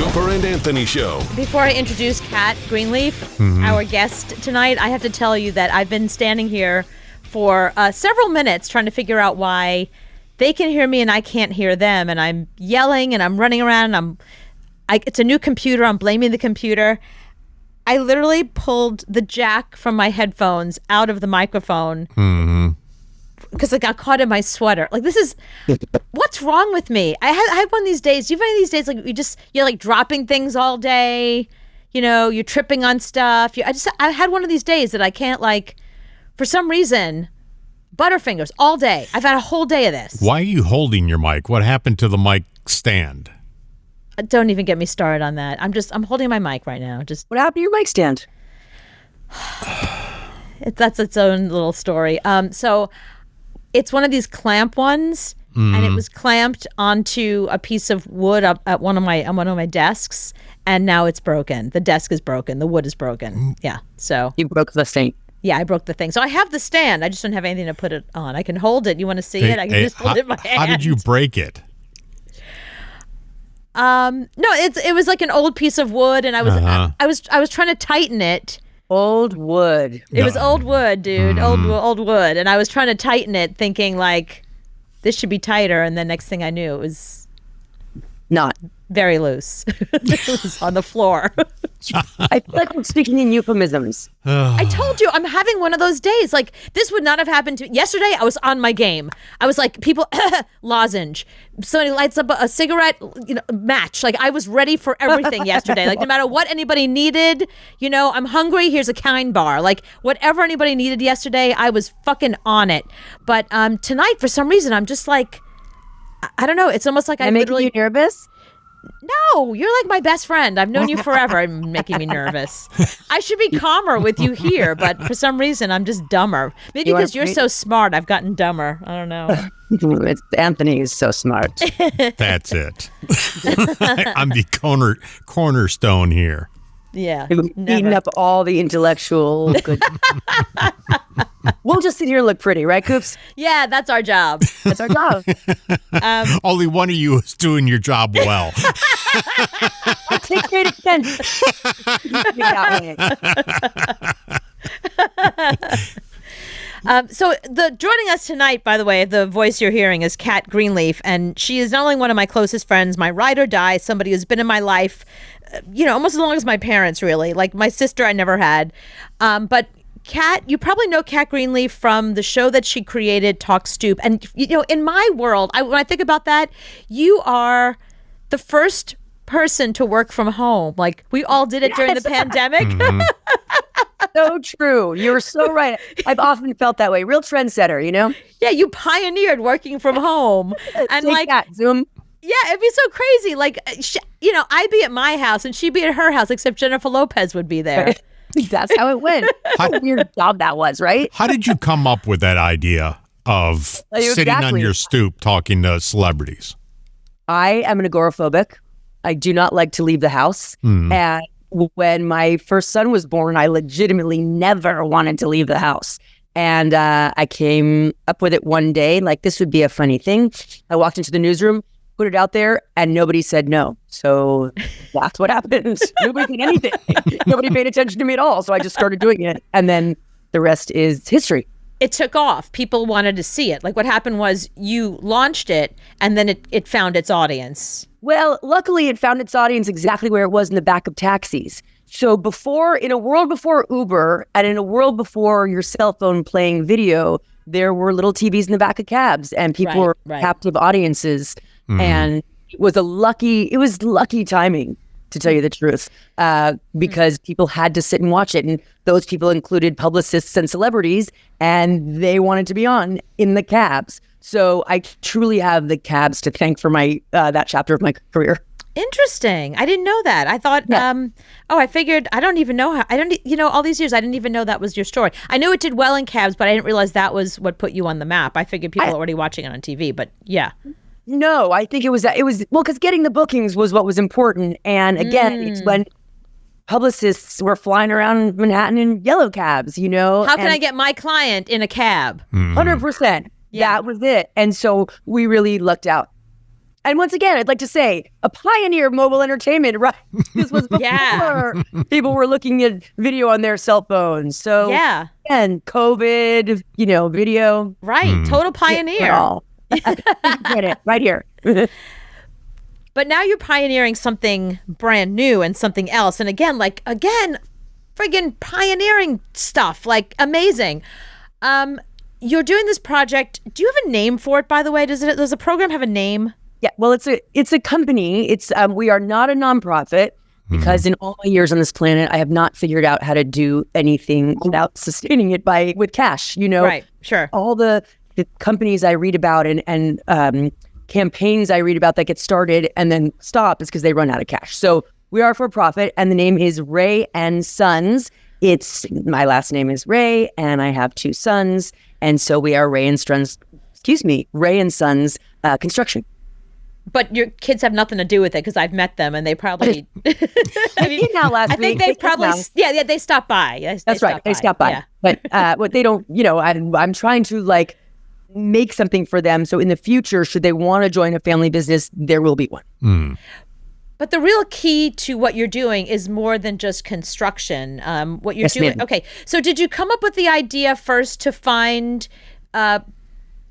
Soper and Anthony Show. Before I introduce Kat Greenleaf, our guest tonight, I have to tell you that I've been standing here for several minutes trying to figure out why they can hear me and I can't hear them. And I'm yelling and I'm running around and it's a new computer. I'm blaming the computer. I literally pulled the jack from my headphones out of the microphone because it got caught in my sweater. Like, this is what's wrong with me? I have one of these days. You've one of these days, like you're like dropping things all day. You know, you're tripping on stuff. I had one of these days that I can't, like, for some reason, Butterfingers all day. I've had a whole day of this. Why are you holding your mic? What happened to the mic stand? Don't even get me started on that. I'm holding my mic right now. What happened to your mic stand? That's its own little story. So it's one of these clamp ones, and it was clamped onto a piece of wood up at one of my desks, and now it's broken. The desk is broken. The wood is broken. Yeah. So You broke the thing. yeah, I broke the thing. So I have the stand. I just don't have anything to put it on. I can hold it. You want to see it? I can just hold it in my hand. How did you break it? No, it was like an old piece of wood, and I was trying to tighten it. Old wood. It was old wood, dude. Old wood, and I was trying to tighten it, thinking like this should be tighter, and then next thing I knew, it was Not. very loose. It was on the floor. I feel like we're speaking in euphemisms. I told you, I'm having one of those days. Like, this would not have happened to me. Yesterday, I was on my game. I was like, people, lozenge. Somebody lights up a cigarette, match. Like, I was ready for everything yesterday. Like, no matter what anybody needed, I'm hungry, here's a kind bar. Like, whatever anybody needed yesterday, I was fucking on it. But tonight, for some reason, I'm just like, I don't know. It's almost like I literally... making you nervous? No, you're like my best friend. I've known you forever. You're making me nervous. I should be calmer with you here, but for some reason, I'm just dumber. Maybe because you're so smart, I've gotten dumber. I don't know. Anthony is so smart. That's it. I'm the cornerstone here. Yeah. Eating up all the intellectual good. We'll just sit here and look pretty, right, Coops? Yeah, that's our job. That's our job. Only one of you is doing your job well. I take great offense. So joining us tonight, by the way, the voice you're hearing is Kat Greenleaf, and she is not only one of my closest friends, my ride or die, somebody who's been in my life, almost as long as my parents, really. Like my sister, I never had. But Kat, you probably know Kat Greenleaf from the show that she created, Talk Stoop. And, in my world, when I think about that, you are the first person to work from home. Like, we all did it during the pandemic. So true. You're so right. I've often felt that way. Real trendsetter, Yeah, you pioneered working from home. And Take that, Zoom. Yeah, it'd be so crazy. Like, I'd be at my house and she'd be at her house, except Jennifer Lopez would be there. That's how it went. What a weird job that was, right? How did you come up with that idea of sitting on your stoop talking to celebrities? I am an agoraphobic. I do not like to leave the house. And when my first son was born, I legitimately never wanted to leave the house. And I came up with it one day, like this would be a funny thing. I walked into the newsroom, put it out there, and nobody said no. So that's what happened. Nobody did anything. Nobody paid attention to me at all. So I just started doing it. And then the rest is history. It took off. People wanted to see it. Like, what happened was you launched it and then it found its audience. Well, luckily it found its audience exactly where it was in the back of taxis. So in a world before Uber and in a world before your cell phone playing video, there were little TVs in the back of cabs and people were captive audiences. And it was lucky timing, to tell you the truth, because people had to sit and watch it. And those people included publicists and celebrities, and they wanted to be on in the cabs. So I truly have the cabs to thank for my that chapter of my career. Interesting. I didn't know that. I thought, I figured, I don't even know how, all these years, I didn't even know that was your story. I knew it did well in cabs, but I didn't realize that was what put you on the map. I figured people were already watching it on TV, but yeah. No, I think it was because getting the bookings was what was important. And again, it's when publicists were flying around Manhattan in yellow cabs, How can I get my client in a cab? 100%. Yeah. That was it. And so we really lucked out. And once again, I'd like to say, a pioneer of mobile entertainment, right? This was before people were looking at video on their cell phones. So, and COVID, video. Right. Total pioneer. Get it right here. But now you're pioneering something brand new and something else. And again, friggin' pioneering stuff, amazing. You're doing this project. Do you have a name for it, by the way? Does the program have a name? Yeah, well, it's a company. It's we are not a nonprofit because in all my years on this planet, I have not figured out how to do anything without sustaining it with cash. Right? Sure. All the companies I read about and campaigns I read about that get started and then stop is because they run out of cash. So we are for profit, and the name is Ray and Sons. My last name is Ray, and I have 2 sons, and so we are Ray and Sons. Ray and Sons Construction. But your kids have nothing to do with it because I've met them and they probably. I think they probably. Yeah, they stopped by. That's right. They stopped by. Yeah. But what they don't, I'm trying to make something for them. So in the future, should they want to join a family business, there will be one. But the real key to what you're doing is more than just construction. What you're doing. Ma'am. Okay. So did you come up with the idea first to find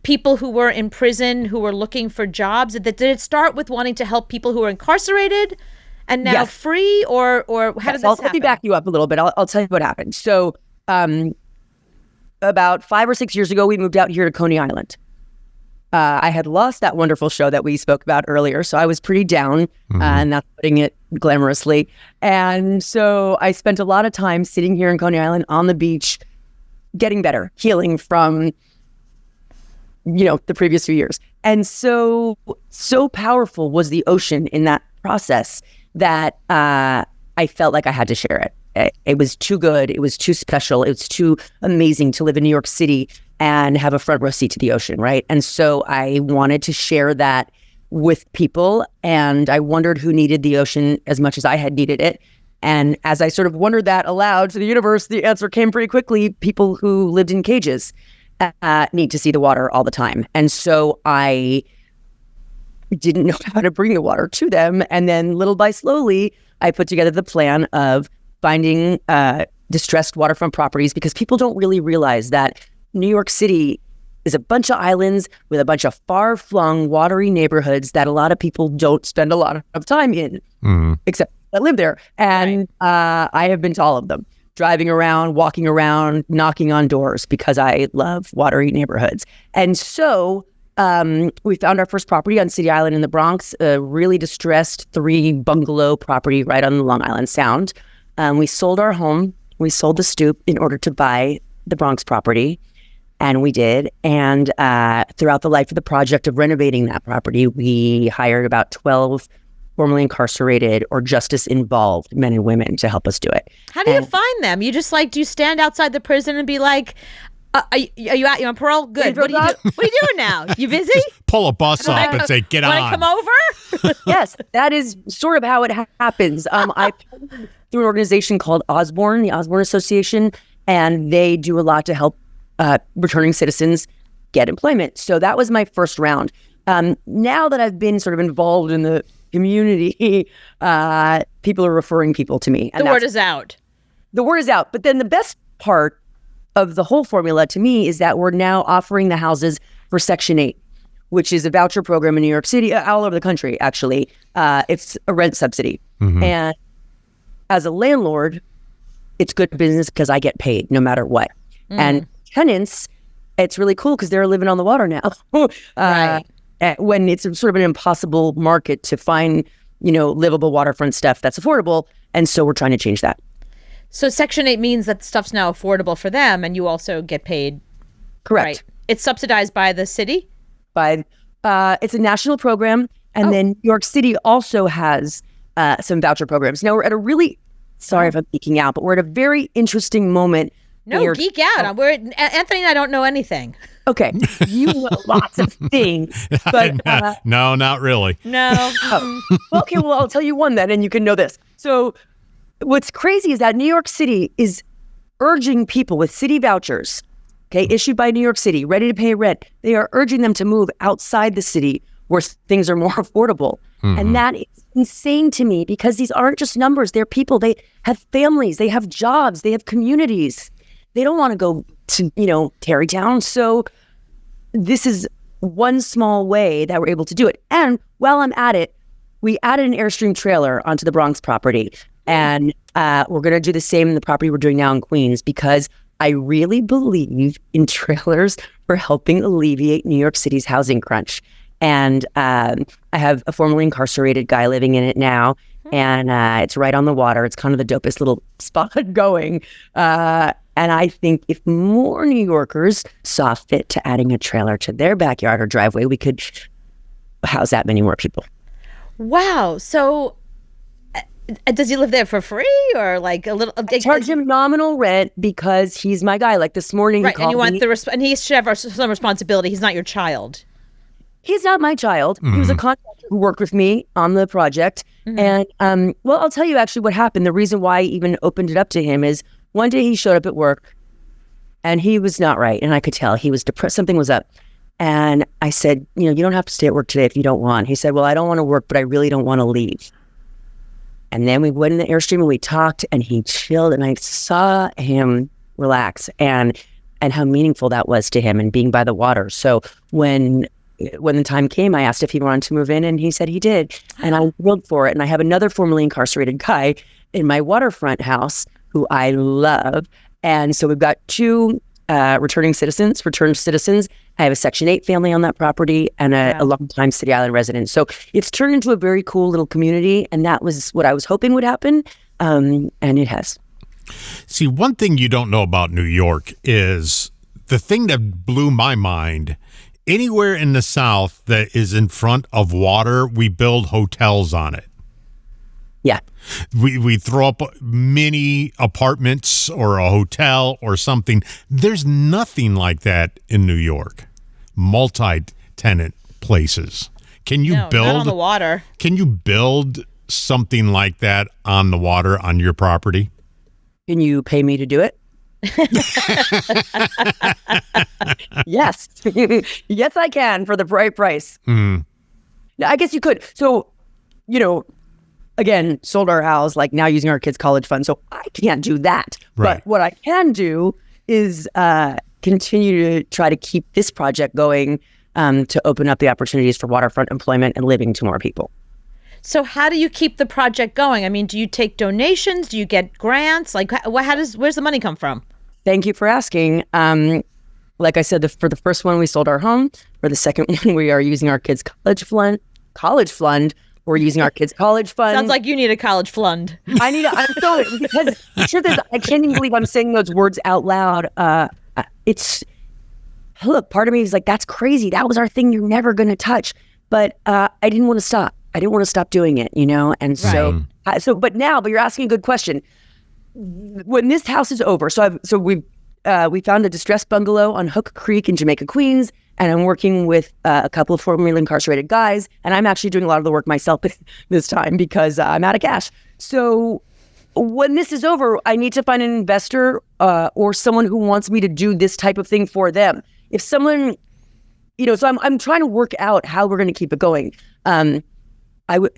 people who were in prison who were looking for jobs? Did it start with wanting to help people who are incarcerated and now free, or how did this happen? Let me back you up a little bit. I'll tell you what happened. So about 5 or 6 years ago, we moved out here to Coney Island. I had lost that wonderful show that we spoke about earlier, so I was pretty down, and not putting it glamorously. And so I spent a lot of time sitting here in Coney Island on the beach, getting better, healing from the previous few years. And so powerful was the ocean in that process that I felt like I had to share it. It was too good. It was too special. It was too amazing to live in New York City and have a front row seat to the ocean, right? And so I wanted to share that with people, and I wondered who needed the ocean as much as I had needed it. And as I sort of wondered that aloud to the universe, the answer came pretty quickly. People who lived in cages need to see the water all the time. And so I didn't know how to bring the water to them. And then little by slowly, I put together the plan of finding distressed waterfront properties, because people don't really realize that New York City is a bunch of islands with a bunch of far-flung, watery neighborhoods that a lot of people don't spend a lot of time in, except that live there. And I have been to all of them, driving around, walking around, knocking on doors, because I love watery neighborhoods. And so we found our first property on City Island in the Bronx, a really distressed 3-bungalow property right on the Long Island Sound. We sold our home. We sold the stoop in order to buy the Bronx property. And we did. And throughout the life of the project of renovating that property, we hired about 12 formerly incarcerated or justice-involved men and women to help us do it. How do you find them? You just do you stand outside the prison and be like, are you out? You on parole? Good. What are you doing now? You busy? Pull a bus up and say, get on. Want to come over? Yes, that is sort of how it happens. I through an organization called Osborne, the Osborne Association, and they do a lot to help returning citizens get employment. So that was my first round. Now that I've been sort of involved in the community, people are referring people to me. And the word is out. The word is out. But then the best part of the whole formula to me is that we're now offering the houses for Section 8, which is a voucher program in New York City, all over the country, actually. It's a rent subsidy. And as a landlord, it's good business because I get paid no matter what. And tenants, it's really cool because they're living on the water now. Right. When it's sort of an impossible market to find, livable waterfront stuff that's affordable. And so we're trying to change that. So Section 8 means that stuff's now affordable for them, and you also get paid. Correct. Right. It's subsidized by the city? It's a national program. And then New York City also has some voucher programs. Now we're at a really, sorry if I'm geeking out, but we're at a very interesting moment. No, geek out. Anthony and I don't know anything. Okay. You know lots of things. But no, not really. No. Okay, well, I'll tell you one then, and you can know this. So what's crazy is that New York City is urging people with city vouchers, issued by New York City, ready to pay rent. They are urging them to move outside the city where things are more affordable. And that is insane to me because these aren't just numbers. They're people. They have families. They have jobs. They have communities. They don't want to go to, Tarrytown. So this is one small way that we're able to do it. And while I'm at it, we added an Airstream trailer onto the Bronx property. And we're going to do the same in the property we're doing now in Queens because I really believe in trailers for helping alleviate New York City's housing crunch. And I have a formerly incarcerated guy living in it now. And it's right on the water. It's kind of the dopest little spot going. And I think if more New Yorkers saw fit to adding a trailer to their backyard or driveway, we could house that many more people. Wow. So does he live there for free or like a little? I charge him nominal rent because he's my guy. Like this morning, right? He called and you want me. and he should have some responsibility. He's not your child. He's not my child. He was a contractor who worked with me on the project. And well, I'll tell you actually what happened. The reason why I even opened it up to him is one day he showed up at work and he was not right. And I could tell he was depressed. Something was up. And I said, you don't have to stay at work today if you don't want. He said, well, I don't want to work, but I really don't want to leave. And then we went in the Airstream and we talked and he chilled and I saw him relax and how meaningful that was to him and being by the water. So when the time came, I asked if he wanted to move in and he said he did. And I thrilled for it. And I have another formerly incarcerated guy in my waterfront house who I love. And so we've got two returned citizens. I have a Section 8 family on that property and a longtime City Island resident. So it's turned into a very cool little community. And that was what I was hoping would happen. And it has. See, one thing you don't know about New York is the thing that blew my mind. Anywhere in the South that is in front of water, we build hotels on it. Yeah. We throw up mini apartments or a hotel or something. There's nothing like that in New York. Multi-tenant places. Can you build not on the water? Can you build something like that on the water on your property? Can you pay me to do it? Yes. Yes, I can for the right price. Now, I guess you could. So, again, sold our house, like now using our kids' college fund. So I can't do that. Right. But what I can do is continue to try to keep this project going to open up the opportunities for waterfront employment and living to more people. So how do you keep the project going? I mean, do you take donations? Do you get grants? Like, where's the money come from? Thank you for asking. Like I said, for the first one, we sold our home. For the second one, we are using our kids' college fund. We're using our kids' college fund. Sounds like you need a college fund. I'm sorry, because the truth is, I can't even believe I'm saying those words out loud. Look, part of me is like, that's crazy. That was our thing you're never going to touch. But I didn't want to stop. I didn't want to stop doing it, And so, but you're asking a good question. When this house is over, we found a distressed bungalow on Hook Creek in Jamaica, Queens, and I'm working with a couple of formerly incarcerated guys, and I'm actually doing a lot of the work myself this time because I'm out of cash. So when this is over, I need to find an investor or someone who wants me to do this type of thing for them. If someone, so I'm trying to work out how we're going to keep it going. As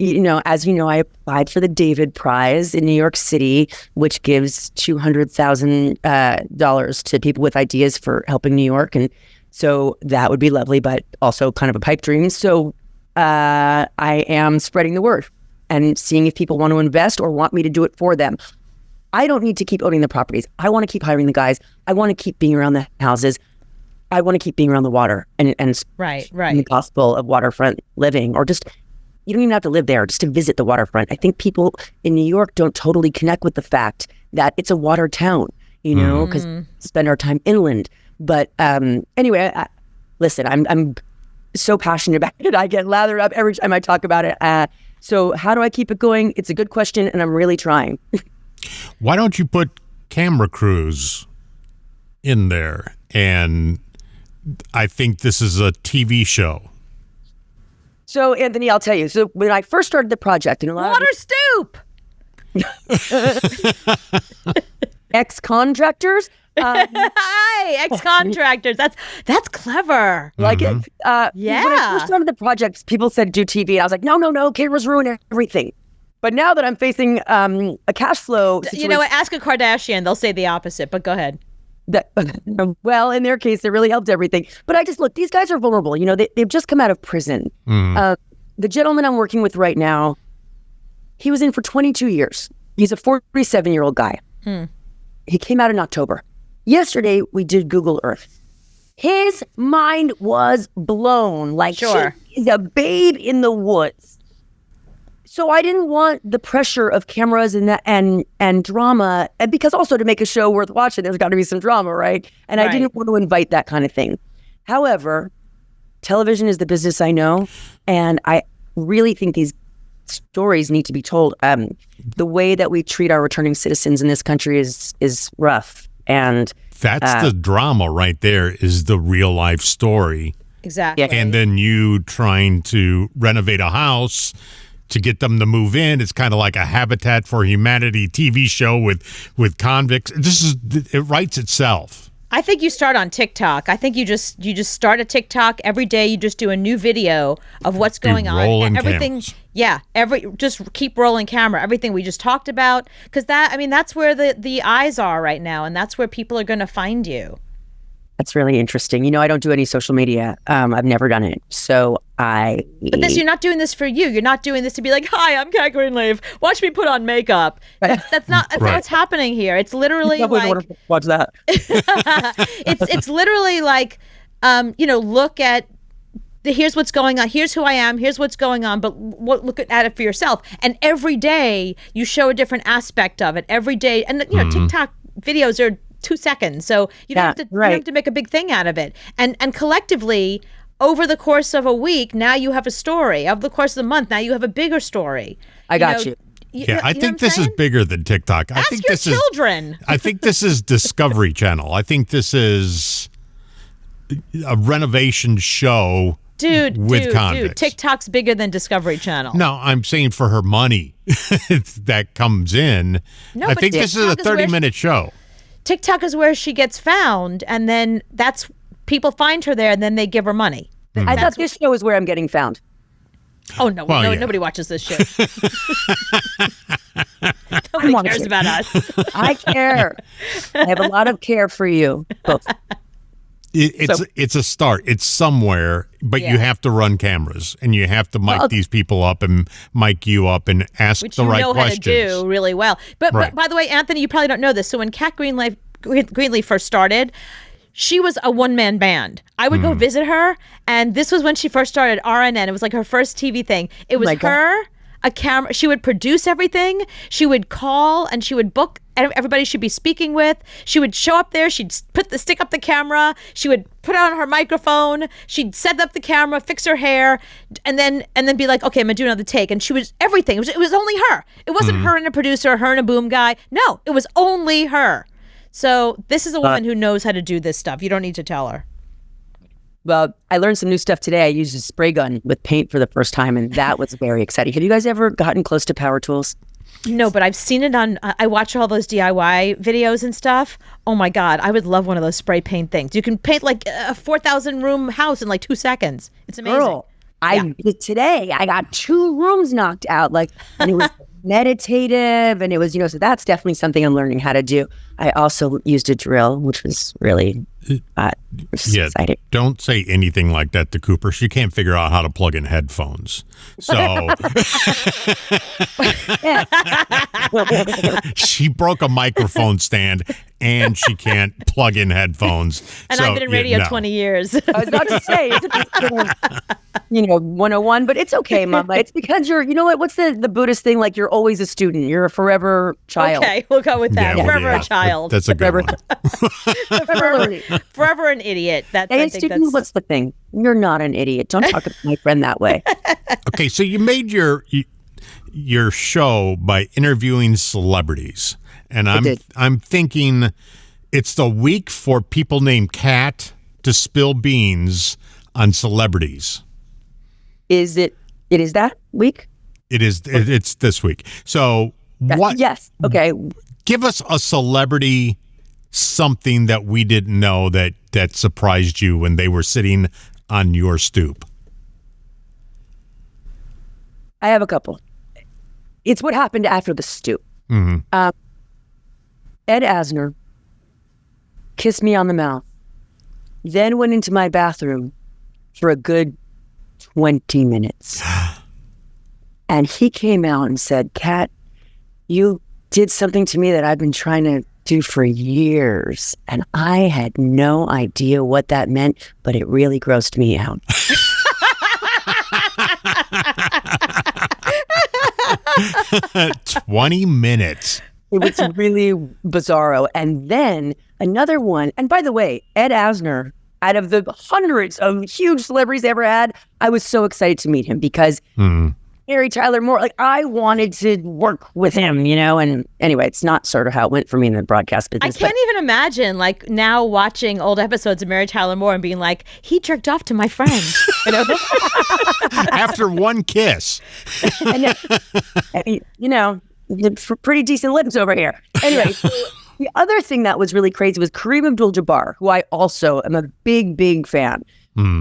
you know, I applied for the David Prize in New York City, which gives $200,000 to people with ideas for helping New York. And so that would be lovely, but also kind of a pipe dream. So I am spreading the word and seeing if people want to invest or want me to do it for them. I don't need to keep owning the properties. I want to keep hiring the guys. I want to keep being around the houses. I want to keep being around the water and right. the gospel of waterfront living, or just, you don't even have to live there, just to visit the waterfront. I think people in New York don't totally connect with the fact that it's a water town, because we spend our time inland. But anyway, listen, I'm so passionate about it. I get lathered up every time I talk about it. So how do I keep it going? It's a good question, and I'm really trying. Why don't you put camera crews in there? And I think this is a TV show. So, Anthony, I'll tell you. So when I first started the project, and Water Stoop! ex-contractors Hi, ex-contractors. That's clever. Like it. Yeah. When I first started the project, people said do TV. And I was like, no, cameras ruin everything. But now that I'm facing a cash flow situation, You know what? Ask a Kardashian. They'll say the opposite, but go ahead. Well, in their case, it really helped everything. But I just look, these guys are vulnerable. You know, they've just come out of prison. The gentleman I'm working with right now, he was in for 22 years. He's a 47-year-old guy. He came out in October. Yesterday, we did Google Earth. His mind was blown. Like, Sure. He's a babe in the woods. So I didn't want the pressure of cameras and drama, and because also to make a show worth watching, there's got to be some drama, right? And I didn't want to invite that kind of thing. However, television is the business I know, and I really think these stories need to be told. The way that we treat our returning citizens in this country is rough, and that's the drama right there. Is the real life story, Exactly. and then you trying to renovate a house to get them to move in. It's kind of like a Habitat for Humanity TV show with convicts. It writes itself. I think you start on TikTok. I think you just start a TikTok every day. You just do a new video of what's going on. Rolling Everything. cameras. Yeah. Just keep rolling camera. Everything we just talked about, because that's where the eyes are right now, and that's where people are going to find you. that's really interesting. You know, I don't do any social media. I've never done it. But you're not doing this for you. You're not doing this to be like, hi, I'm Kat Greenleaf. Watch me put on makeup. That's not what's happening here. It's literally like, watch that. it's literally like, look at, here's what's going on. Here's who I am. Here's what's going on. But look at it for yourself. And every day you show a different aspect of it. Every day, and TikTok videos are 2 seconds, so you don't have to make a big thing out of it. And collectively, over the course of a week, now you have a story. Over the course of the month, now you have a bigger story. I got you. Yeah, I think this is bigger than TikTok. Ask your children. I think this is Discovery Channel. I think this is a renovation show. Dude, convicts. TikTok's bigger than Discovery Channel. No, I'm saying for her money that comes in. No, I but think this is a TikTok is 30-minute show. TikTok is where she gets found, and then that's people find her there, and then they give her money. I thought this show is where I'm getting found. Oh, no, nobody watches this shit. Nobody cares about us. I care. I have a lot of care for you both. It's a start. It's somewhere, but you have to run cameras, and you have to mic these people up and mic you up and ask the right questions. Which you know how to do really well. But by the way, Anthony, you probably don't know this. So when Kat Greenleaf first started, she was a one-man band. I would go visit her, and this was when she first started RNN. It was like her first TV thing. It was her, a camera. She would produce everything. She would call, and she would book everybody she'd be speaking with. She would show up there. She'd stick up the camera. She would put on her microphone. She'd set up the camera, fix her hair, and then be like, okay, I'm gonna do another take. And she was everything. It was only her. It wasn't her and a producer, her and a boom guy. No, it was only her. So this is a woman who knows how to do this stuff. You don't need to tell her. Well, I learned some new stuff today. I used a spray gun with paint for the first time, and that was very exciting. Have you guys ever gotten close to power tools? No, but I've seen it on, I watch all those DIY videos and stuff. Oh my God, I would love one of those spray paint things. You can paint like a 4,000 room house in like 2 seconds. It's amazing. Girl, today I got 2 rooms knocked out, and it was meditative, and it was, so that's definitely something I'm learning how to do. I also used a drill, which was really exciting. Don't say anything like that to Cooper. She can't figure out how to plug in headphones. So she broke a microphone stand, and she can't plug in headphones. And I've been in radio 20 years. I was about to say, it's 101, but it's okay, Mama. It's because you're, what's the Buddhist thing? Like, you're always a student. You're a forever child. Okay, we'll go with that. Forever a child. That's a good one. Forever an idiot. What's the thing? You're not an idiot. Don't talk to my friend that way. Okay, so you made your show by interviewing celebrities, and I'm thinking it's the week for people named Kat to spill beans on celebrities. Is it? It is that week? It is. It's this week. So what? Yes. Okay. Give us a celebrity something that we didn't know that surprised you when they were sitting on your stoop? I have a couple. It's what happened after the stoop. Mm-hmm. Ed Asner kissed me on the mouth, then went into my bathroom for a good 20 minutes. And he came out and said, Kat, you did something to me that I've been trying to do for years. And I had no idea what that meant, but it really grossed me out. 20 minutes. It was really bizarro. And then another one, and by the way, Ed Asner, out of the hundreds of huge celebrities I ever had, I was so excited to meet him because Mary Tyler Moore, like I wanted to work with him, you know? And anyway, it's not sort of how it went for me in the broadcast business. I can't even imagine like now watching old episodes of Mary Tyler Moore and being like, he jerked off to my friend. You know? After one kiss. And then, I mean, you know, pretty decent lips over here. Anyway, so the other thing that was really crazy was Kareem Abdul-Jabbar, who I also am a big, big fan.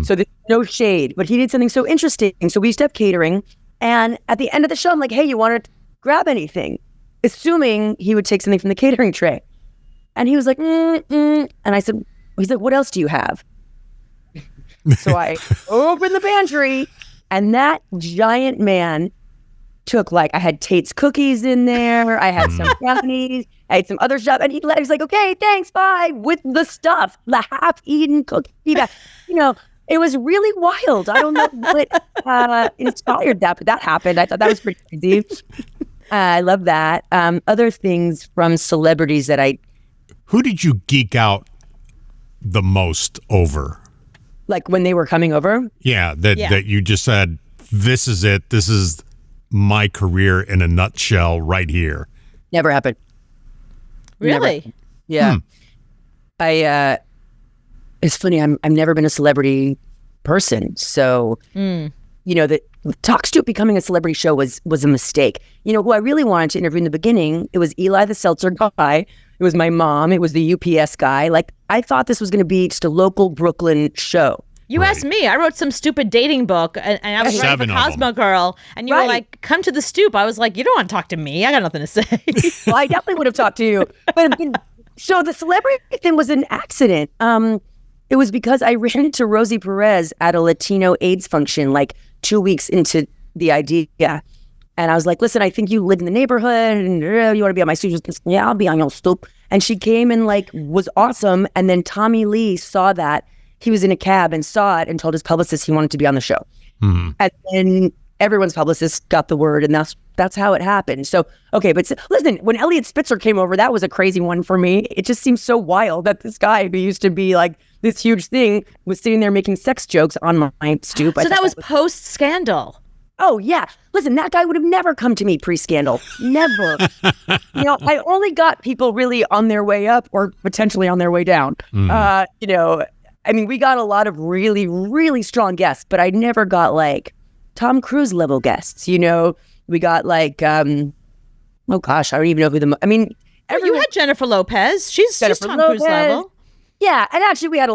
So there's no shade, but he did something so interesting. So we used to have catering. And at the end of the show, I'm like, hey, you want to grab anything? Assuming he would take something from the catering tray. And he was like, And I said, he's like, what else do you have? So I opened the pantry, and that giant man took like, I had Tate's cookies in there. I had some brownies. I had some other stuff. And he was like, okay, thanks, bye, with the stuff, the half-eaten cookie. You know, it was really wild. I don't know what inspired that, but that happened. I thought that was pretty crazy. I love that. Other things from celebrities that Who did you geek out the most over? Like when they were coming over? Yeah, that you just said, this is it. This is my career in a nutshell right here. Never happened. Really? Never. Yeah. It's funny. I've never been a celebrity person. So, you know, the Talk Stoop becoming a celebrity show was a mistake. You know, who I really wanted to interview in the beginning, it was Eli the seltzer guy. It was my mom. It was the UPS guy. Like, I thought this was going to be just a local Brooklyn show. You asked me. I wrote some stupid dating book, and I was writing for Cosmo Girl, and you were like, come to the stoop. I was like, you don't want to talk to me. I got nothing to say. Well, I definitely would have talked to you. But so the celebrity thing was an accident. It was because I ran into Rosie Perez at a Latino AIDS function like 2 weeks into the idea. And I was like, listen, I think you live in the neighborhood and you want to be on my stoop? Yeah, I'll be on your stoop. And she came and like was awesome. And then Tommy Lee saw that. He was in a cab and saw it and told his publicist he wanted to be on the show. And then everyone's publicist got the word, and that's how it happened. So, okay, but listen, when Elliot Spitzer came over, that was a crazy one for me. It just seems so wild that this guy who used to be like this huge thing was sitting there making sex jokes on my stoop. So that was post-scandal. Oh, yeah. Listen, that guy would have never come to me pre-scandal. Never. You know, I only got people really on their way up or potentially on their way down. You know, I mean, we got a lot of really, really strong guests, but I never got like Tom Cruise level guests. You know, we got like, oh gosh, I don't even know who you had Jennifer Lopez. She's Tom Cruise level. Yeah, and actually we had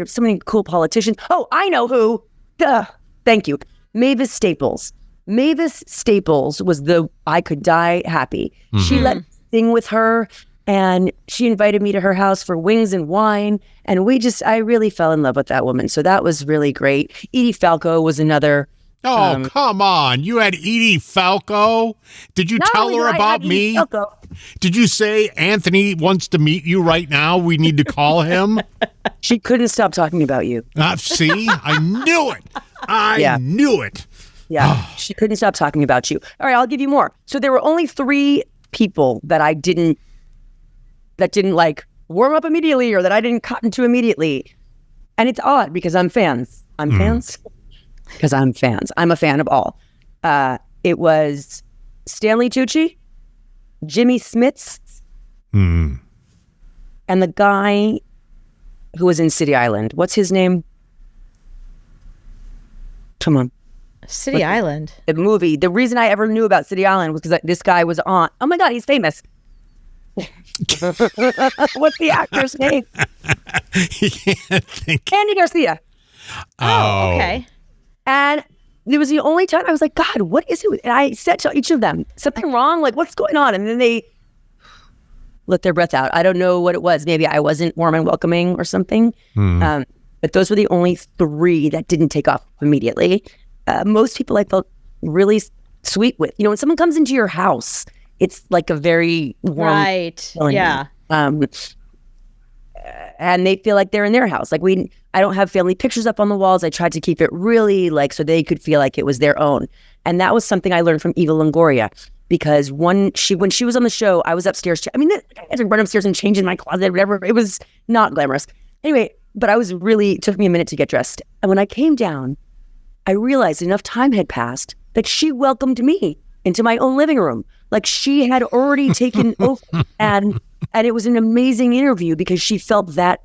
so many cool politicians. Oh, I know who. Duh. Thank you. Mavis Staples. Mavis Staples was the I could die happy. She let me sing with her. And she invited me to her house for wings and wine. And I really fell in love with that woman. So that was really great. Edie Falco was another. Oh, come on. You had Edie Falco? Did you tell her about me? Did you say Anthony wants to meet you right now? We need to call him? She couldn't stop talking about you. See? I knew it. I knew it. Yeah. She couldn't stop talking about you. All right, I'll give you more. So there were only 3 people that didn't like warm up immediately or that I didn't cotton to immediately. And it's odd because I'm fans. Because I'm fans. I'm a fan of all. It was Stanley Tucci, Jimmy Smits, and the guy who was in City Island. What's his name? Come on. City Island. The movie. The reason I ever knew about City Island was because this guy was on. Oh my God, he's famous. What's the actor's name? You can't think. Andy Garcia. Oh, okay. And it was the only time I was like, God, what is it? And I said to each of them, something wrong? Like, what's going on? And then they let their breath out. I don't know what it was. Maybe I wasn't warm and welcoming or something. But those were the only 3 that didn't take off immediately. Most people I felt really sweet with. You know, when someone comes into your house, it's like a very warm feeling. Yeah. And they feel like they're in their house. Like I don't have family pictures up on the walls. I tried to keep it really like so they could feel like it was their own. And that was something I learned from Eva Longoria, because when she was on the show, I was upstairs. I had to run upstairs and change in my closet, whatever. It was not glamorous. Anyway, but it took me a minute to get dressed. And when I came down, I realized enough time had passed that she welcomed me into my own living room. Like she had already taken over, and it was an amazing interview because she felt that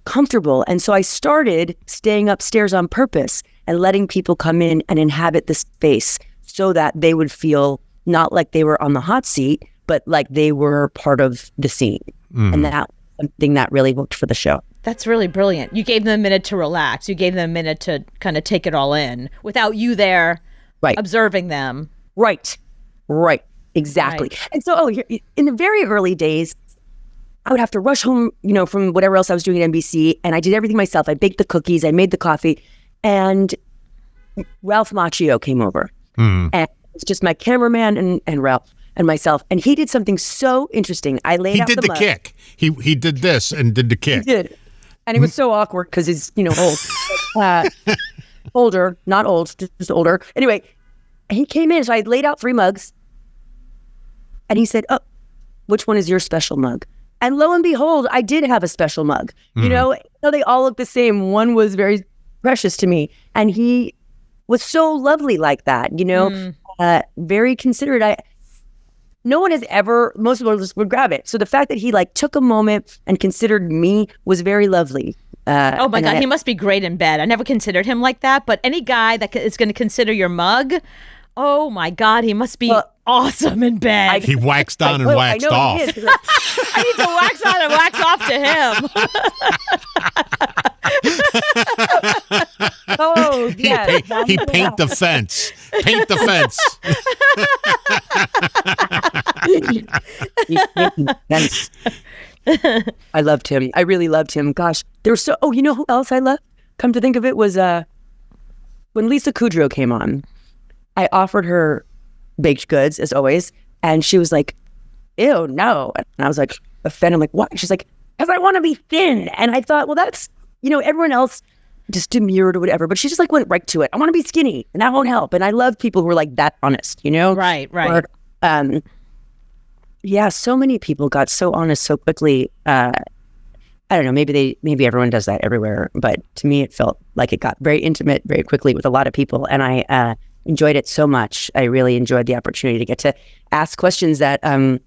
comfortable. And so I started staying upstairs on purpose and letting people come in and inhabit the space so that they would feel not like they were on the hot seat, but like they were part of the scene. And that something that really worked for the show. That's really brilliant. You gave them a minute to relax. You gave them a minute to kind of take it all in without you there observing them. Right. Exactly. Right. And so, in the very early days, I would have to rush home, from whatever else I was doing at NBC, and I did everything myself. I baked the cookies, I made the coffee, and Ralph Macchio came over. And it was just my cameraman and Ralph and myself, and he did something so interesting. I laid out the mug. He did the kick. He did this and did the kick. He did. And it was so awkward because he's, old. Older, not old, just older. Anyway, he came in, so I laid out 3 mugs. And he said, "Oh, which one is your special mug?" And lo and behold, I did have a special mug. They all look the same. One was very precious to me. And he was so lovely like that, very considerate. No one has ever, most people just would grab it. So the fact that he took a moment and considered me was very lovely. Oh my God, he must be great in bed. I never considered him like that, but any guy that is going to consider your mug, oh my God, he must be awesome in bed. He waxed on and waxed off. I need to wax on and wax off to him. Oh, yes. He paint the fence. Paint the fence. I loved him. I really loved him. Gosh, there was you know who else I loved? Come to think of it was when Lisa Kudrow came on, I offered her baked goods as always. And she was like, "Ew, no." And I was like, offended. I'm like, "What?" She's like, "Because I want to be thin." And I thought, well, that's, everyone else just demurred or whatever, but she just went right to it. I want to be skinny and that won't help. And I love people who are that honest, Right. Or, yeah, so many people got so honest so quickly. I don't know, maybe everyone does that everywhere, but to me it felt like it got very intimate very quickly with a lot of people, and I enjoyed it so much. I really enjoyed the opportunity to get to ask questions that when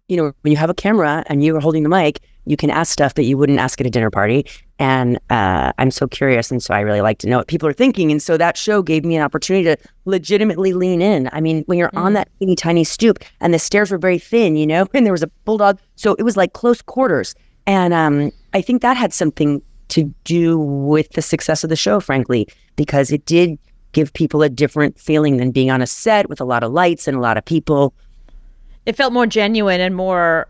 you have a camera and you are holding the mic, you can ask stuff that you wouldn't ask at a dinner party. And I'm so curious, and so I really like to know what people are thinking. And so that show gave me an opportunity to legitimately lean in. I mean, when you're on that teeny tiny stoop and the stairs were very thin, and there was a bulldog, so it was like close quarters. And I think that had something to do with the success of the show, frankly, because it did give people a different feeling than being on a set with a lot of lights and a lot of people. It felt more genuine and more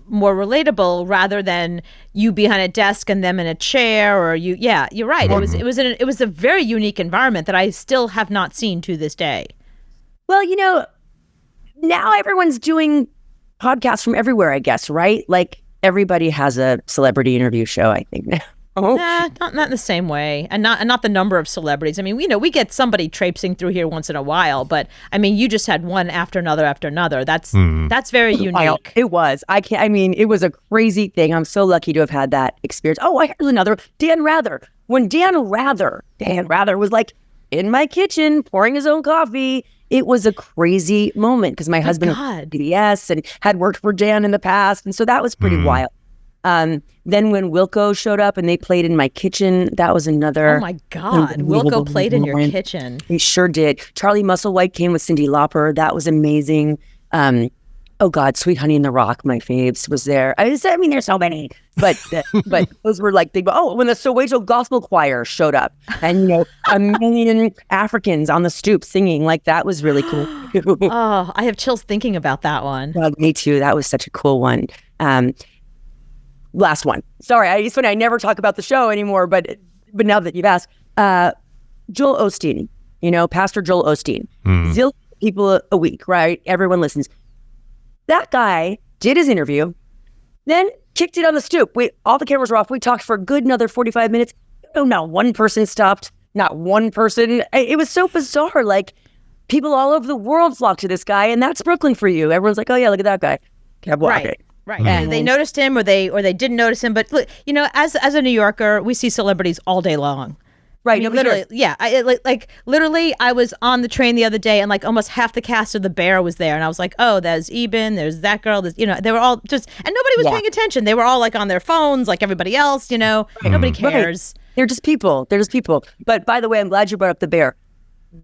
relatable rather than you behind a desk and them in a chair, or you. Yeah, you're right. Mm-hmm. It was a very unique environment that I still have not seen to this day. Well, now everyone's doing podcasts from everywhere, I guess, right? Like everybody has a celebrity interview show, I think now. Nah, not in the same way, and not the number of celebrities. I mean, we get somebody traipsing through here once in a while, but I mean, you just had one after another. That's very unique. It was. It was a crazy thing. I'm so lucky to have had that experience. Oh, here's another. Dan Rather. When Dan Rather was in my kitchen pouring his own coffee. It was a crazy moment because my husband was PBS and had worked for Dan in the past, and so that was pretty wild. Then when Wilco showed up and they played in my kitchen, that was another. Oh my God, Wilco played in your kitchen. He sure did. Charlie Musselwhite came with Cyndi Lauper. That was amazing. Oh God, Sweet Honey in the Rock, my faves, was there. I mean, there's so many, but those were like big. Oh, when the Soweto Gospel Choir showed up, and a million Africans on the stoop singing, like that was really cool. Oh, I have chills thinking about that one. Me too. That was such a cool one. Last one. Sorry, it's funny. I never talk about the show anymore, but now that you've asked, Joel Osteen, Pastor Joel Osteen, zillion people a week, right? Everyone listens. That guy did his interview, then kicked it on the stoop. All the cameras were off. We talked for a good another 45 minutes. Not one person stopped. Not one person. It was so bizarre. Like, people all over the world flocked to this guy, and that's Brooklyn for you. Everyone's like, oh yeah, look at that guy. Kept walking. Right. And they noticed him or they didn't notice him. But look, as a New Yorker, we see celebrities all day long. Right. I mean, literally, yeah. Literally, I was on the train the other day, and like almost half the cast of The Bear was there, and I was like, "Oh, there's Eben, there's that girl." They were all just, and nobody was paying attention. They were all like on their phones, like everybody else. Nobody cares. Right. They're just people. But by the way, I'm glad you brought up The Bear.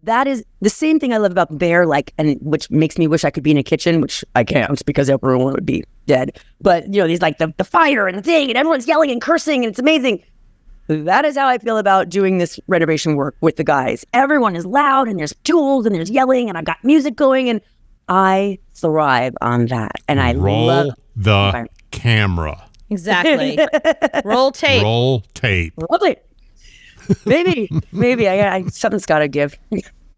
That is the same thing I love about The Bear, and which makes me wish I could be in a kitchen, which I can't because everyone would be dead. But there's like the fire and the thing, and everyone's yelling and cursing, and it's amazing. That is how I feel about doing this renovation work with the guys. Everyone is loud, and there's tools, and there's yelling, and I've got music going, and I thrive on that. And I love the camera. Exactly. Roll tape. Roll tape. Maybe. Something's got to give.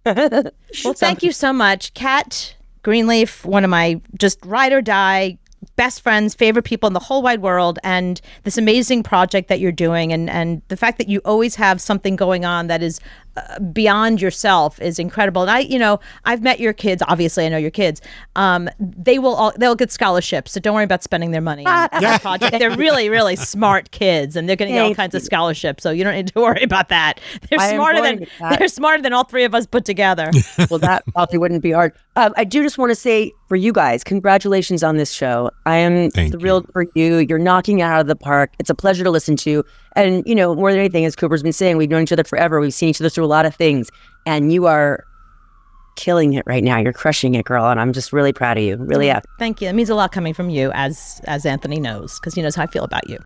Well, thank you so much, Kat Greenleaf, one of my just ride or die best friends, favorite people in the whole wide world, and this amazing project that you're doing, and the fact that you always have something going on that is beyond yourself is incredible. And I've met your kids. Obviously, I know your kids. They'll get scholarships, so don't worry about spending their money on that project. They're really, really smart kids, and they're going to get all kinds of scholarships. So you don't need to worry about that. They're smarter than all three of us put together. Well, that probably wouldn't be hard. I do just want to say for you guys, congratulations on this show. I am thrilled for you. You're knocking it out of the park. It's a pleasure to listen to. And, more than anything, as Cooper's been saying, we've known each other forever. We've seen each other through a lot of things. And you are killing it right now. You're crushing it, girl. And I'm just really proud of you. Really am. Thank you. It means a lot coming from you, as Anthony knows, because he knows how I feel about you.